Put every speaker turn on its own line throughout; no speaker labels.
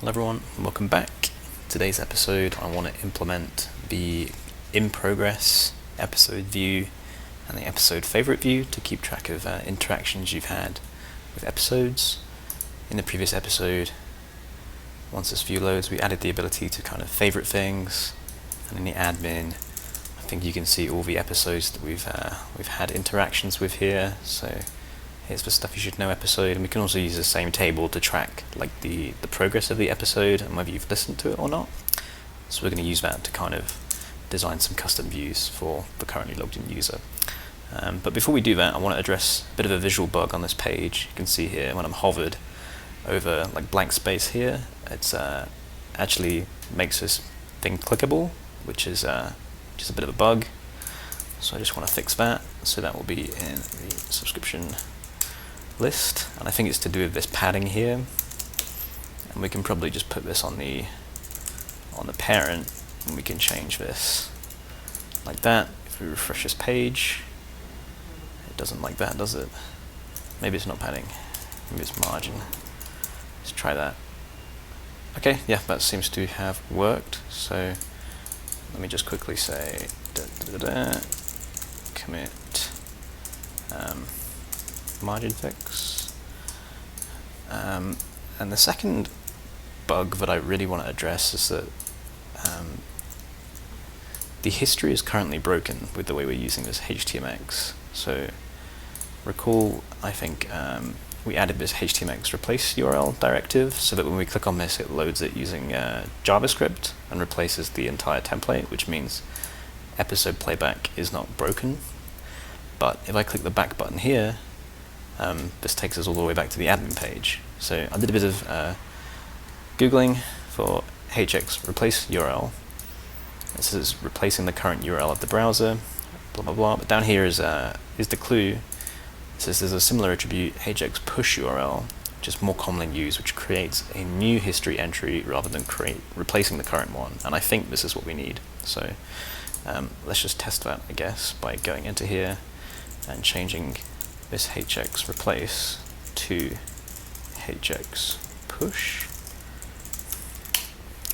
Hello everyone, welcome back. Today's episode I want to implement the in progress episode view and the episode favorite view to keep track of interactions you've had with episodes. In the previous episode, once this view loads, we added the ability to kind of favorite things, and in the admin I think you can see all the episodes that we've had interactions with here. So here's the stuff you should know episode, and we can also use the same table to track like the progress of the episode and whether you've listened to it or not. So we're going to use that to kind of design some custom views for the currently logged in user. But before we do that, I want to address a bit of a visual bug on this page. You can see here when I'm hovered over like blank space here, it's actually makes this thing clickable, which is just a bit of a bug. So I just want to fix that. So that will be in the subscription list, and I think it's to do with this padding here, and we can probably just put this on the parent, and we can change this like that. If we refresh this page, it doesn't like that, does it? Maybe it's not padding, maybe it's margin. Let's try that. Okay, yeah, that seems to have worked. So let me just quickly say commit margin fix. And the second bug that I really want to address is that the history is currently broken with the way we're using this HTMX. So recall, I think we added this HTMX replace URL directive so that when we click on this, it loads it using JavaScript and replaces the entire template, which means episode playback is not broken. But if I click the back button here, this takes us all the way back to the admin page. So I did a bit of Googling for hx replace URL. This is replacing the current URL of the browser, blah blah blah. But down here is the clue. It says there's a similar attribute, hx push URL, which is more commonly used, which creates a new history entry rather than replacing the current one. And I think this is what we need. So let's just test that, I guess, by going into here and changing this hx replace to hx push.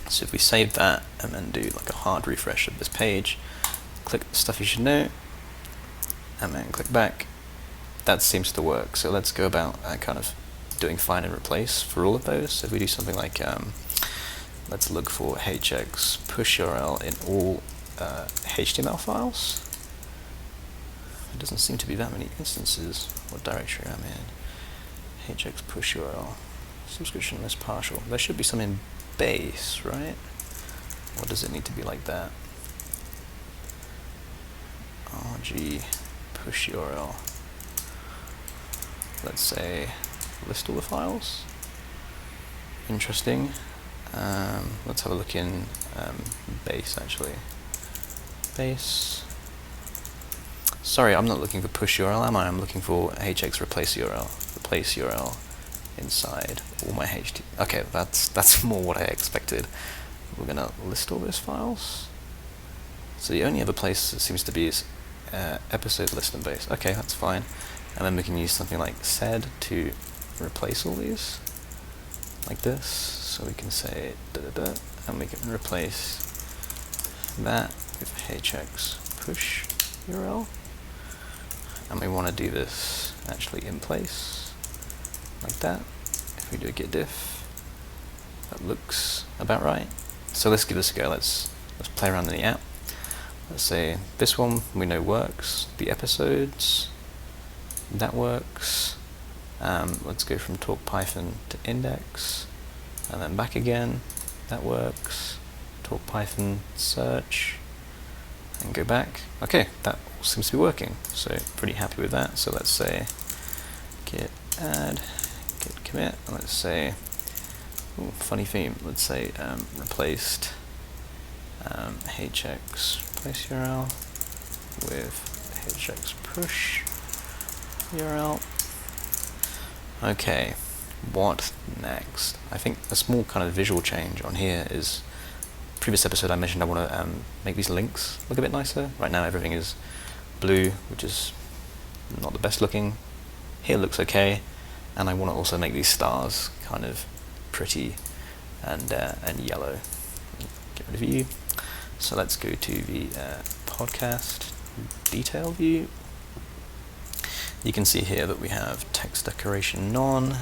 So if we save that and then do like a hard refresh of this page, click the stuff you should know, and then click back, that seems to work. So let's go about kind of doing find and replace for all of those. So if we do something like let's look for hx push URL in all HTML files. There doesn't seem to be that many instances. What directory I'm in? hx push URL subscription list partial. There should be some in base, right? Or does it need to be like that? rg push URL. Let's say list all the files. Interesting. Let's have a look in base actually. Base. Sorry, I'm not looking for push URL, am I? I'm looking for hx replace URL. Replace URL inside all my HT. Okay, that's more what I expected. We're gonna list all those files. So the only other place that seems to be is episode list and base. Okay, that's fine. And then we can use something like sed to replace all these, like this. So we can say da da da, and we can replace that with hx push URL. And we want to do this actually in place, like that. If we do a git diff, that looks about right. So let's give this a go. Let's play around in the app. Let's say this one we know works. The episodes, that works. Let's go from talk Python to index, and then back again. That works. Talk Python search, and go back. Okay, that seems to be working. So pretty happy with that. So let's say git add, git commit, and let's say, ooh, funny theme. Let's say replaced hx replace URL with hx push URL. Okay, what next? I think a small kind of visual change on here is, previous episode I mentioned I want to make these links look a bit nicer. Right now everything is blue, which is not the best looking. Here looks okay, and I want to also make these stars kind of pretty and yellow. Get rid of view. So let's go to the podcast detail view. You can see here that we have text decoration none.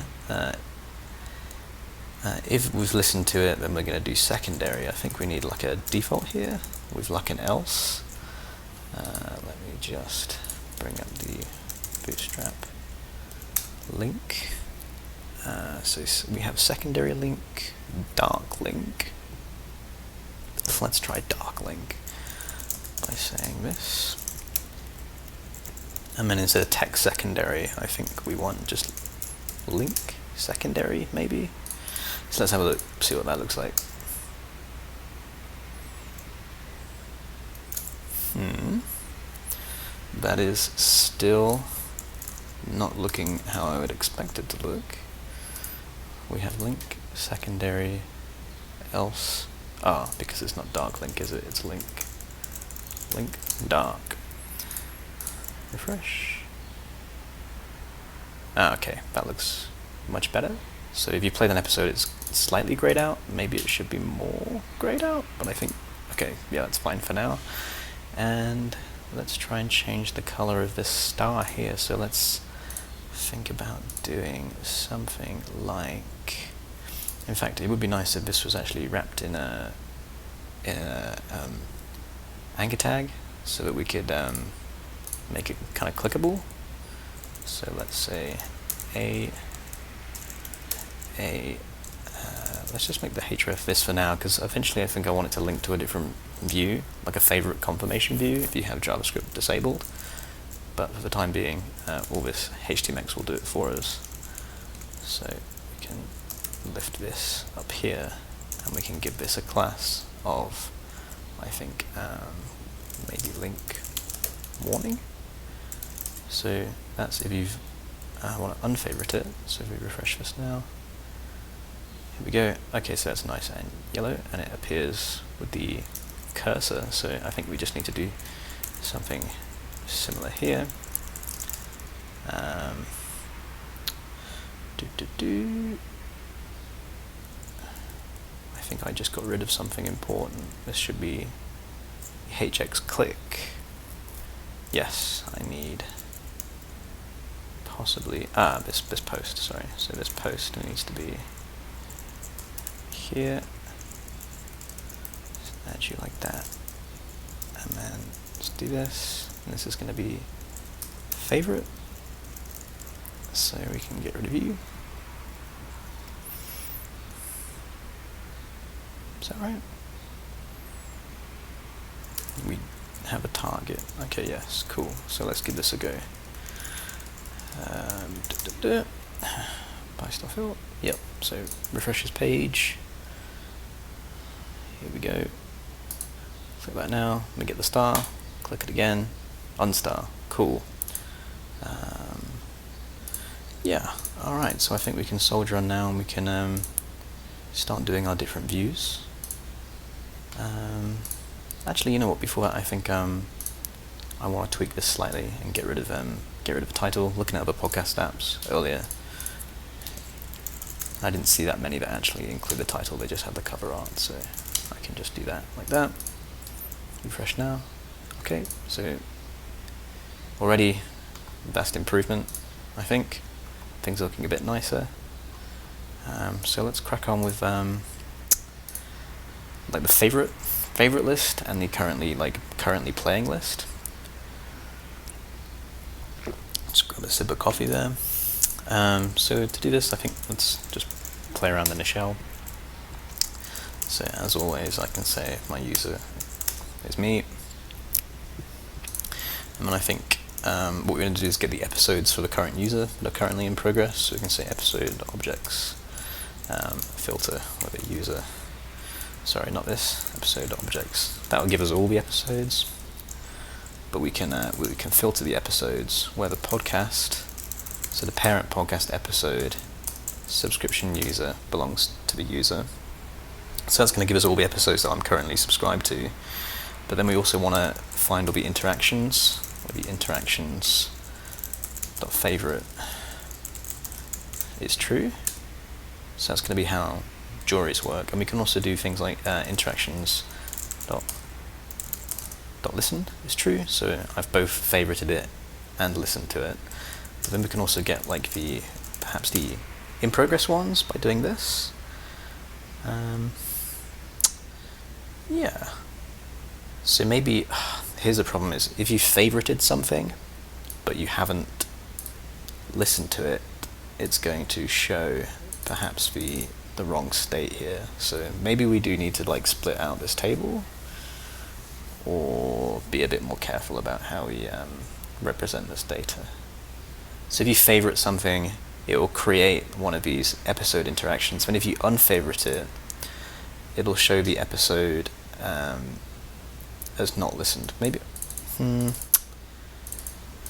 If we've listened to it, then we're going to do secondary. I think we need like a default here with like an else. Let me just bring up the Bootstrap link. So we have secondary link, dark link. So let's try dark link by saying this. And then instead of text secondary, I think we want just link secondary, maybe. So let's have a look, see what that looks like. That is still not looking how I would expect it to look. We have link, secondary, else. Because it's not dark link, is it? It's link. Link, dark. Refresh. Okay, that looks much better. So if you played an episode, it's slightly grayed out. Maybe it should be more grayed out, but I think, okay, yeah, that's fine for now. And let's try and change the color of this star here. So let's think about doing something like, in fact, it would be nice if this was actually wrapped in a anchor tag, so that we could make it kind of clickable. So let's say let's just make the href this for now, because eventually I think I want it to link to a different view, like a favorite confirmation view if you have JavaScript disabled. But for the time being, all this HTMX will do it for us. So we can lift this up here, and we can give this a class of, I think, maybe link warning. So that's if you want to unfavorite it. So if we refresh this now, here we go. Okay, so that's nice and yellow, and it appears with the cursor. So I think we just need to do something similar here. I think I just got rid of something important. This should be hx click. Yes, I need possibly this post. Sorry, so this post needs to be here. Just add you like that, and then let's do this. And this is going to be favorite, so we can get rid of you. Is that right? We have a target. Okay, yes, cool. So let's give this a go. Buy stuff out. Yep. So refresh this page. Here we go. Click that now. Let me get the star. Click it again. Unstar. Cool. Yeah. All right. So I think we can soldier on now, and we can start doing our different views. Actually, you know what? Before that, I think I want to tweak this slightly and get rid of the title. Looking at other podcast apps earlier, I didn't see that many that actually include the title. They just have the cover art, so I can just do that like that. Refresh now. Okay, so already vast improvement. I think things are looking a bit nicer. So let's crack on with like the favorite list and the currently playing list. Let's grab a sip of coffee there. So to do this, I think let's just play around in the shell. So as always, I can say my user is me, and then I think what we're going to do is get the episodes for the current user that are currently in progress. So we can say episode objects, filter with a user. Sorry, not this, episode objects. That will give us all the episodes, but we can filter the episodes where the podcast, so the parent podcast episode, subscription user belongs to the user. So that's going to give us all the episodes that I'm currently subscribed to. But then we also want to find all the interactions, where the interactions .favorite is true. So that's going to be how jury's work, and we can also do things like interactions dot listen is true, so I've both favorited it and listened to it. But then we can also get like perhaps the in progress ones by doing this. Yeah. So maybe here's the problem: is if you favorited something but you haven't listened to it, it's going to show perhaps the wrong state here. So maybe we do need to like split out this table, or be a bit more careful about how we represent this data. So if you favorite something, it will create one of these episode interactions, and if you unfavorite it, it'll show the episode as not listened. Maybe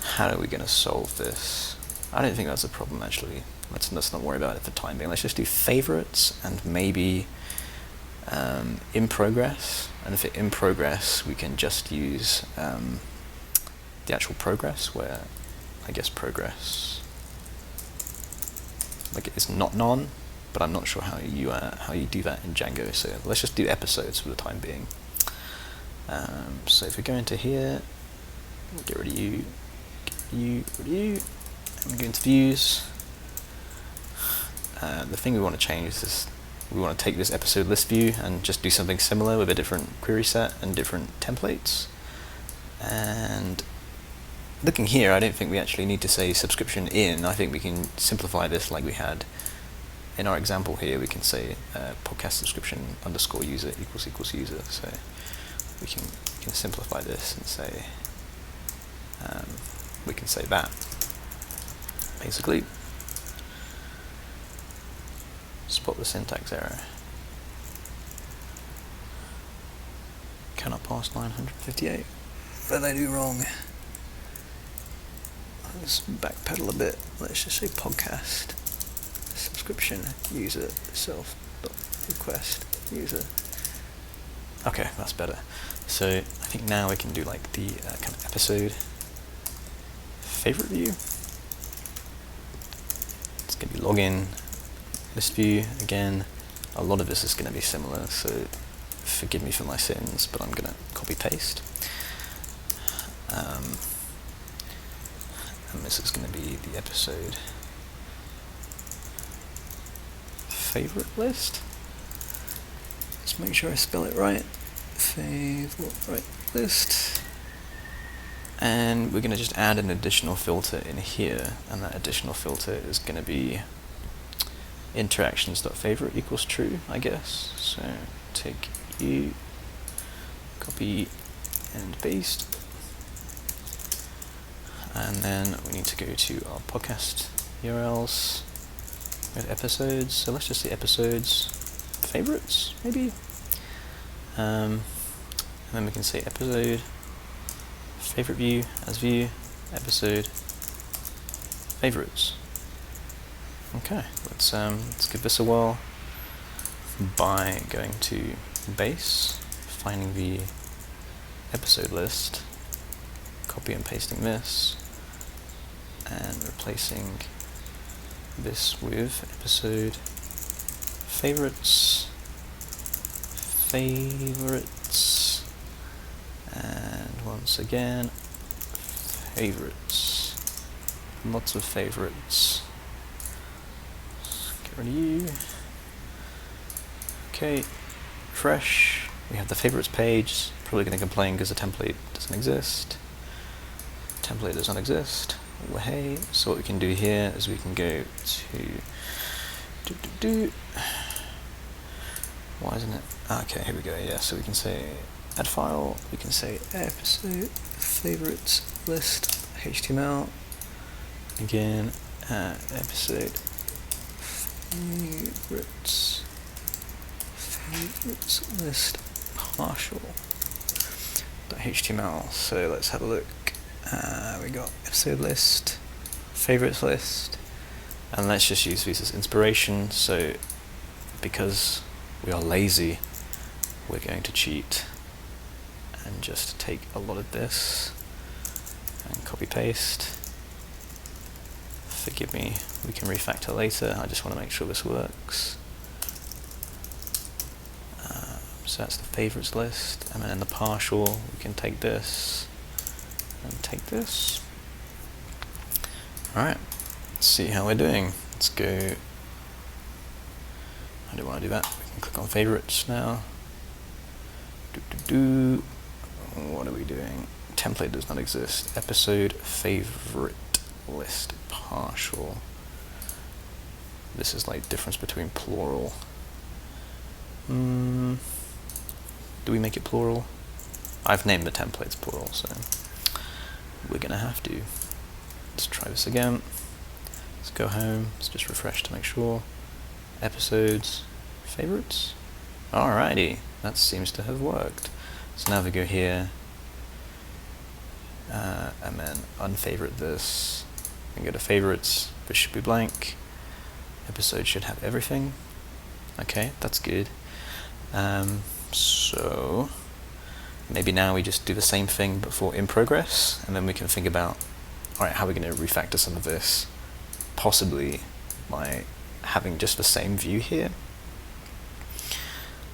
how are we going to solve this? I don't think that's a problem, actually. Let's not worry about it for the time being. Let's just do favorites and maybe in progress. And if it's in progress, we can just use the actual progress, where I guess progress, like it's not none, but I'm not sure how you do that in Django. So let's just do episodes for the time being. So if we go into here, get rid of you, get rid of you, and we go into views. The thing we want to change is this. We want to take this episode list view and just do something similar with a different query set and different templates. And looking here, I don't think we actually need to say subscription in. I think we can simplify this like we had in our example here. We can say podcast subscription underscore user equals user. So we can simplify this and say we can say that basically. Spot the syntax error. Cannot pass 958. What did I do wrong? Let's backpedal a bit. Let's just say podcast subscription user self request user. Okay, that's better. So I think now we can do like the kind of episode favorite view. It's going to be login. List view, again, a lot of this is going to be similar, so forgive me for my sins, but I'm going to copy paste. And this is going to be the episode favorite list. Let's make sure I spell it right. Favorite list. And we're going to just add an additional filter in here, and that additional filter is going to be interactions.favorite equals true, I guess. So take you, copy and paste, and then we need to go to our podcast URLs with episodes. So let's just say episodes favorites, maybe, and then we can say episode favorite view as view episode favorites. Okay, let's give this a whirl by going to base, finding the episode list, copy and pasting this, and replacing this with episode favorites, and once again favorites, lots of favorites. Get rid of you. Okay, fresh. We have the favorites page. Probably going to complain because the template doesn't exist. Template does not exist. Hey. So what we can do here is we can go to Why isn't it? Okay, here we go. Yeah, so we can say add file. We can say episode favorites list HTML. Again, episode favorites list partial .html. So let's have a look. We got episode list, favorites list, and let's just use these as inspiration. So because we are lazy, we're going to cheat and just take a lot of this and copy paste. Forgive me, we can refactor later. I just want to make sure this works. So that's the favorites list, and then in the partial we can take this and take this. Alright, let's see how we're doing. Let's go. I don't want to do that. We can click on favorites now. What are we doing? Template does not exist. Episode favorite list partial. This is like difference between plural. Do we make it plural? I've named the templates plural, so we're gonna have to. Let's try this again. Let's go home. Let's just refresh to make sure. Episodes, favorites. Alrighty, that seems to have worked. So now we go here, and then unfavorite this, and go to favorites. This should be blank. Episode should have everything. Okay, that's good. So maybe now we just do the same thing but for in progress, and then we can think about, alright, how are we going to refactor some of this, possibly by having just the same view here.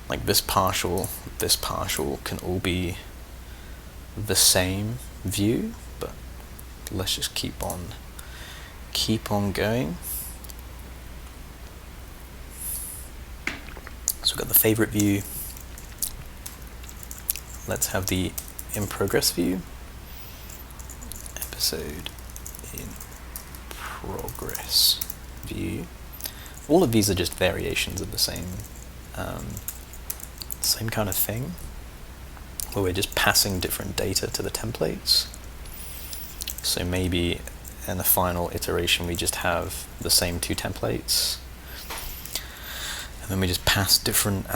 Like this partial can all be the same view, but let's just keep on going. So we've got the favorite view. Let's have the in progress view. Episode in progress view. All of these are just variations of the same kind of thing, where we're just passing different data to the templates. So maybe in the final iteration we just have the same two templates, and then we just pass different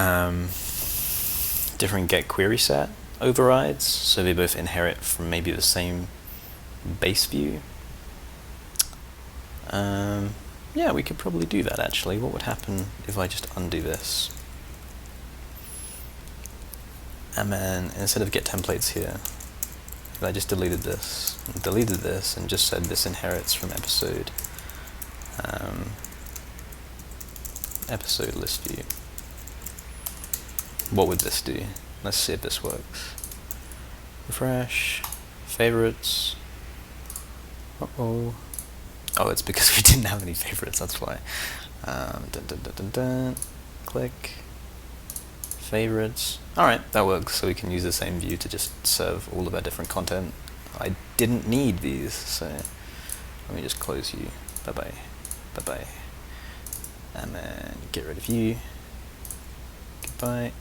get query set overrides, so they both inherit from maybe the same base view. Yeah, we could probably do that actually. What would happen if I just undo this? And then instead of get templates here, if I just deleted this and just said this inherits from episode list view, what would this do? Let's see if this works. Refresh, favorites. Oh, it's because we didn't have any favorites, that's why. Click. Favorites. Alright, that works, so we can use the same view to just serve all of our different content. I didn't need these, so let me just close you. Bye-bye. Bye-bye. And then get rid of you. Goodbye.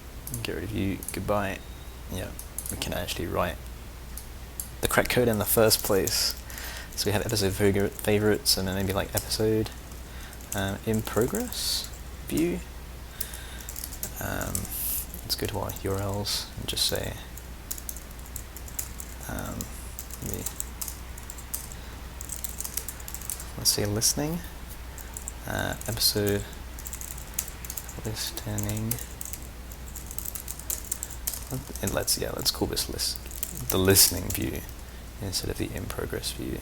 Get rid of you. Goodbye. Yeah, we can actually write the correct code in the first place. So we have episode favorites, and then maybe like episode in progress view. Let's go to our URLs and just say let's say listening, episode listening, and let's call this the listening view instead of the in progress view.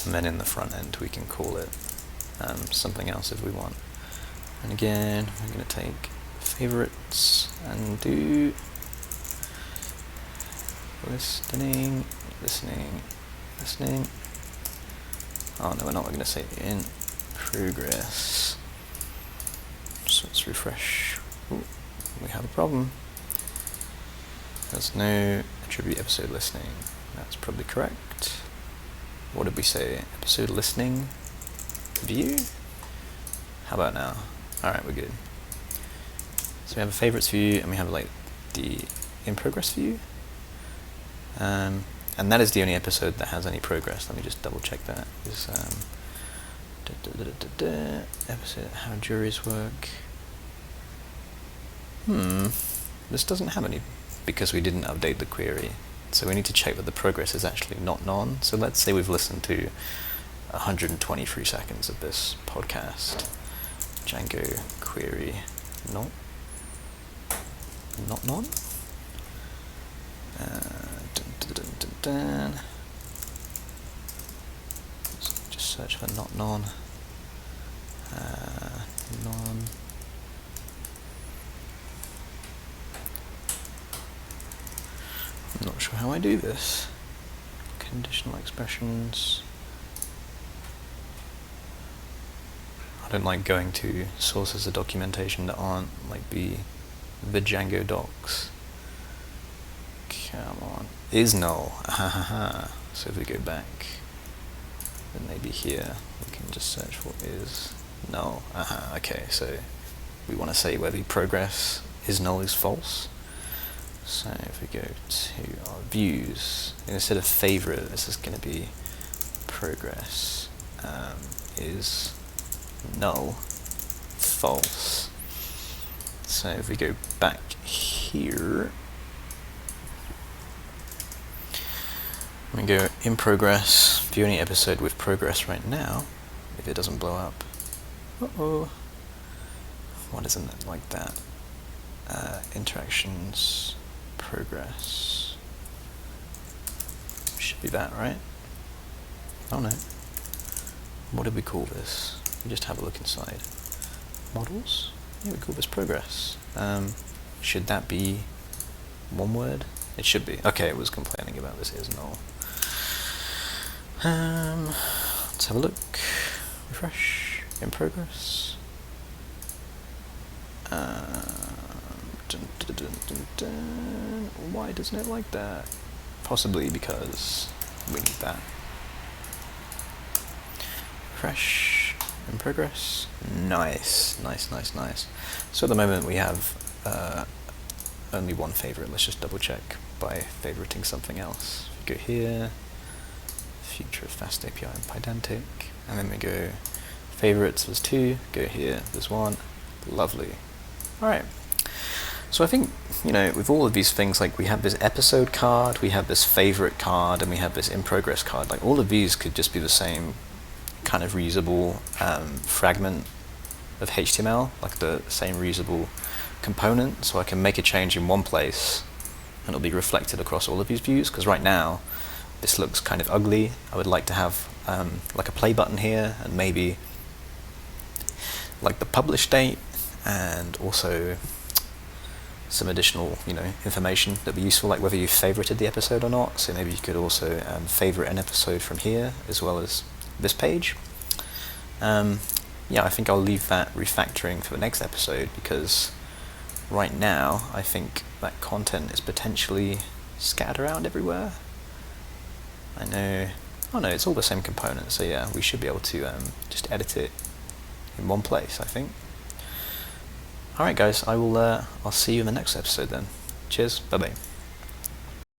And then in the front end we can call it something else if we want. And again, we're going to take favorites and do listening. Oh no, we're not. We're going to say in progress. So let's refresh. Ooh, we have a problem. There's no attribute episode listening. That's probably correct. What did we say? Episode listening view? How about now? Alright, we're good. So we have a favorites view, and we have like the in progress view. And that is the only episode that has any progress. Let me just double check that. Is episode how juries work. This doesn't have any because we didn't update the query. So we need to check that the progress is actually not none. So let's say we've listened to 123 seconds of this podcast. Django query not none. Let's just search for not none. sure how I do this. Conditional expressions. I don't like going to sources of documentation that aren't like the Django docs. Come on. Is null. So if we go back, then maybe here we can just search for is null. Okay, so we want to say whether progress is null is false. So if we go to our views, instead of favorite, this is going to be progress is null false. So if we go back here, we go in progress, view any episode with progress right now, if it doesn't blow up. Why isn't it like that? Interactions, progress. Should be that, right? Oh no. What did we call this? We just have a look inside. Models? Yeah, we call this progress. Should that be one word? It should be. Okay, it was complaining about this is null. Let's have a look. Refresh. In progress. Why doesn't it like that? Possibly because we need that. Refresh. In progress. Nice. So at the moment we have only one favorite. Let's just double check by favoriting something else. We go here, future of fast API and Pydantic, and then we go favorites, there's 2, go here, there's 1, lovely. Alright, so I think, with all of these things, like we have this episode card, we have this favorite card, and we have this in progress card, like all of these could just be the same kind of reusable fragment of HTML, like the same reusable component, so I can make a change in one place and it'll be reflected across all of these views, because right now this looks kind of ugly. I would like to have like a play button here, and maybe like the publish date, and also some additional information that'd be useful, like whether you favorited the episode or not. So maybe you could also favorite an episode from here as well as this page. Yeah, I think I'll leave that refactoring for the next episode, because right now I think that content is potentially scattered around everywhere. I know, oh no, it's all the same component, so yeah, we should be able to just edit it in one place, I think. Alright guys, I'll see you in the next episode then. Cheers, bye bye.